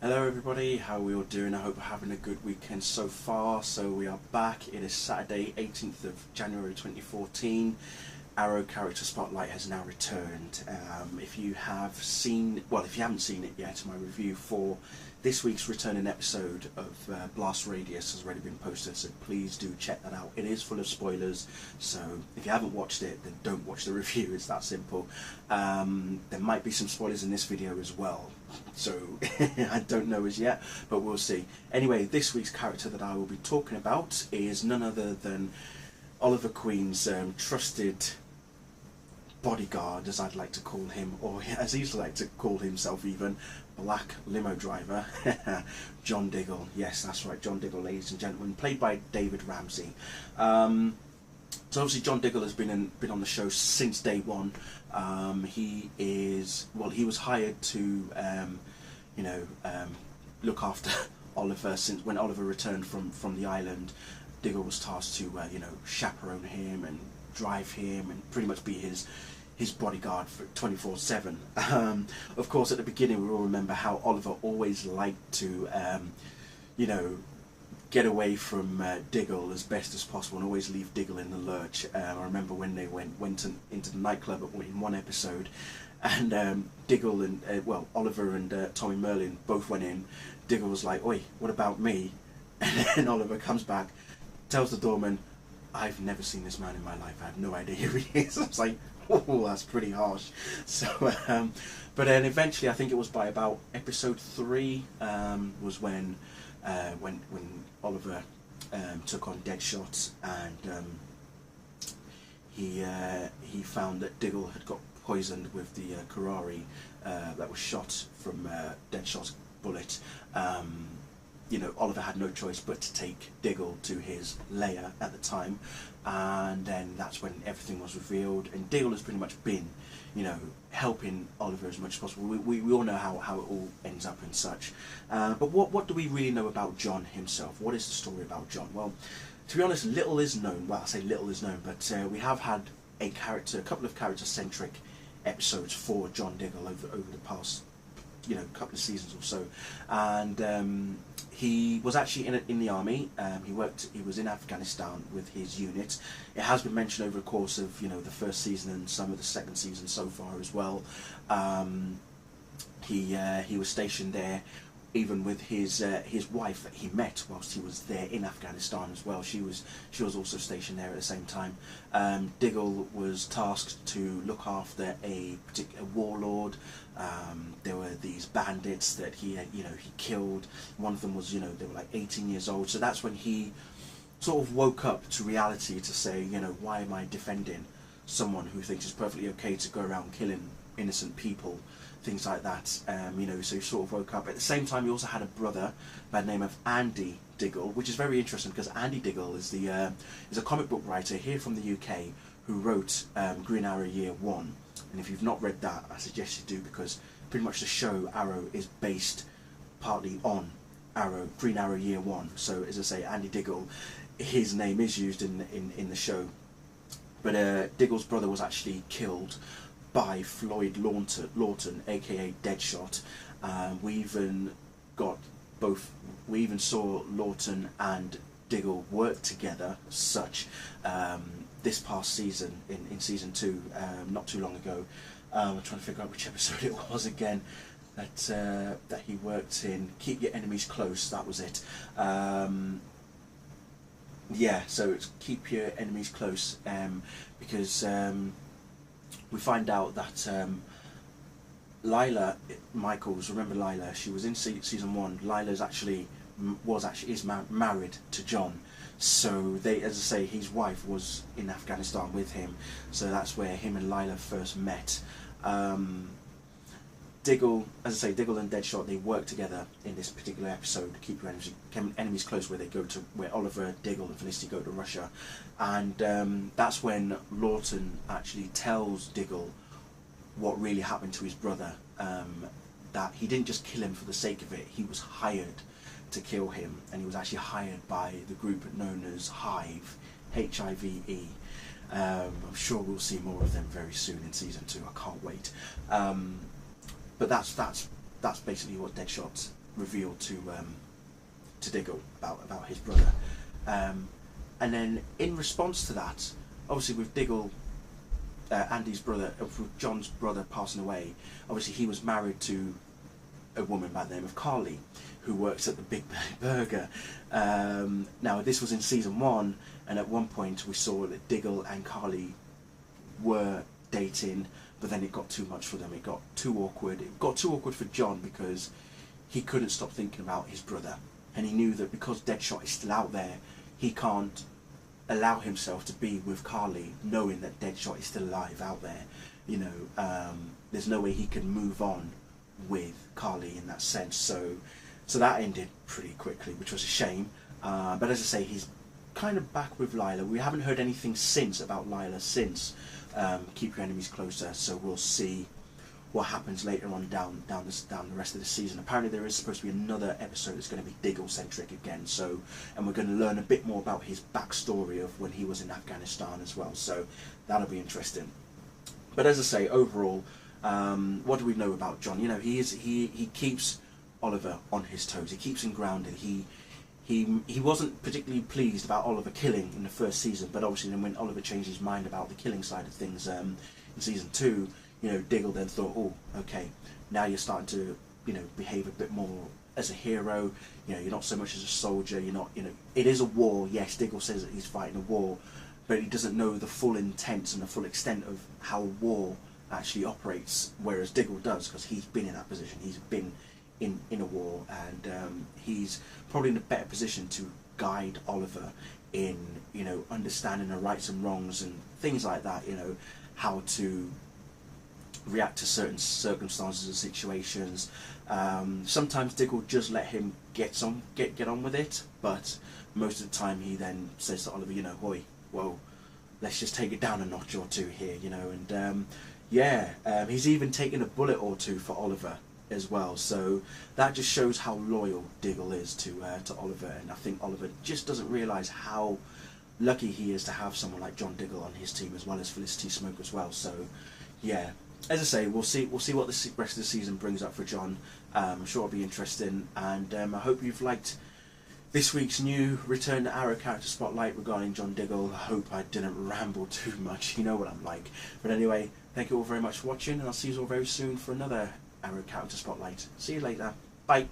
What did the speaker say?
Hello everybody, how are we all doing? I hope we're having a good weekend so far. So we are back. It is Saturday 18th of January 2014. Arrow Character Spotlight has now returned. If you haven't seen it yet, my review for this week's returning episode of Blast Radius has already been posted, so please do check that out. It is full of spoilers, so if you haven't watched it, then don't watch the review. It's that simple. There might be some spoilers in this video as well, so I don't know as yet, but we'll see. Anyway, this week's character that I will be talking about is none other than Oliver Queen's trusted bodyguard, as I'd like to call him, or as he'd like to call himself even, black limo driver, John Diggle. Yes, that's right, John Diggle, ladies and gentlemen, played by David Ramsey. So obviously John Diggle has been on the show since day one. He was hired to look after Oliver since when Oliver returned from the island. Diggle was tasked to chaperone him and drive him and pretty much be his bodyguard for 24/7. Of course, at the beginning we all remember how Oliver always liked to get away from Diggle as best as possible and always leave Diggle in the lurch. I remember when they went into the nightclub in one episode, and Diggle and Oliver and Tommy Merlin both went in. Diggle was like, "Oi, what about me?" And then Oliver comes back, tells the doorman, "I've never seen this man in my life. I have no idea who he is." I was like, "Oh, that's pretty harsh." So, but then eventually, I think it was by about episode 3 was when Oliver took on Deadshot, and he found that Diggle had got poisoned with the curare that was shot from Deadshot's bullet. Oliver had no choice but to take Diggle to his lair at the time, and then that's when everything was revealed, and Diggle has pretty much been, helping Oliver as much as possible. We all know how it all ends up and such. But what do we really know about John himself? What is the story about John? Well, to be honest, little is known. Well, I say little is known, but we have had a couple of character-centric episodes for John Diggle over the past couple of seasons or so, and he was actually in the army. He was in Afghanistan with his unit. It has been mentioned over the course of the first season and some of the second season so far as well. He was stationed there, even with his wife that he met whilst he was there in Afghanistan as well. She was also stationed there at the same time. Diggle was tasked to look after a particular warlord. There were these bandits that he killed. One of them was they were like 18 years old. So that's when he sort of woke up to reality to say, why am I defending someone who thinks it's perfectly okay to go around killing innocent people, things like that. So he sort of woke up. At the same time, he also had a brother by the name of Andy Diggle, which is very interesting because Andy Diggle is a comic book writer here from the UK who wrote Green Arrow Year 1. And if you've not read that, I suggest you do, because pretty much the show Arrow is based partly on Green Arrow Year 1. So as I say, Andy Diggle, his name is used in the show. But Diggle's brother was actually killed by Floyd Lawton, aka Deadshot. We even saw Lawton and Diggle work together as such this past season in season 2, not too long ago. I'm trying to figure out which episode it was again that he worked in. Keep Your Enemies Close, that was it. Yeah, so it's Keep Your Enemies Close, because we find out that Lila Michaels, remember Lila, she was in season 1. Lila's is married to John. So they, as I say, his wife was in Afghanistan with him. So that's where him and Lila first met. Diggle, as I say, Diggle and Deadshot, they work together in this particular episode, Keep Your Enemies Close, where Oliver, Diggle and Felicity go to Russia. And that's when Lawton actually tells Diggle what really happened to his brother, that he didn't just kill him for the sake of it, he was hired to kill him, and he was actually hired by the group known as Hive, H-I-V-E. I'm sure we'll see more of them very soon in season 2. I can't wait. But that's basically what Deadshot revealed to Diggle about his brother. And then in response to that, obviously with Diggle, Andy's brother, with John's brother passing away, obviously he was married to a woman by the name of Carly, who works at the Big Burger. Now this was in season 1, and at one point we saw that Diggle and Carly were dating, but then it got too much for them. It got too awkward. It got too awkward for John because he couldn't stop thinking about his brother, and he knew that because Deadshot is still out there, he can't allow himself to be with Carly knowing that Deadshot is still alive out there. You know, there's no way he can move on with Carly in that sense. So that ended pretty quickly, which was a shame. But as I say, he's kind of back with Lila. We haven't heard anything since about Lila since Keep Your Enemies Closer, so we'll see what happens later on down the rest of the season. Apparently there is supposed to be another episode that's going to be Diggle centric again, so, and we're going to learn a bit more about his backstory of when he was in Afghanistan as well, so that'll be interesting. But as I say, overall, what do we know about John? You know, he keeps Oliver on his toes. He keeps him grounded. He wasn't particularly pleased about Oliver killing in the first season, but obviously then when Oliver changed his mind about the killing side of things in season 2, you know, Diggle then thought, oh, okay, now you're starting to, you know, behave a bit more as a hero. You know, you're not so much as a soldier. You're not, you know, it is a war. Yes, Diggle says that he's fighting a war, but he doesn't know the full intent and the full extent of how war actually operates, whereas Diggle does, because he's been in that position. He's been in a war, and he's probably in a better position to guide Oliver in, you know, understanding the rights and wrongs and things like that. You know, how to react to certain circumstances and situations. Sometimes Diggle just let him get on with it, but most of the time he then says to Oliver, you know, "Boy, whoa, let's just take it down a notch or two here," you know. And he's even taken a bullet or two for Oliver as well. So that just shows how loyal Diggle is to Oliver, and I think Oliver just doesn't realise how lucky he is to have someone like John Diggle on his team, as well as Felicity Smoke as well. So yeah, as I say, we'll see what the rest of the season brings up for John. I'm sure it'll be interesting, and I hope you've liked this week's new Return to Arrow character spotlight regarding John Diggle. I hope I didn't ramble too much, you know what I'm like. But anyway, thank you all very much for watching, and I'll see you all very soon for another Arrow character spotlight. See you later. Bye.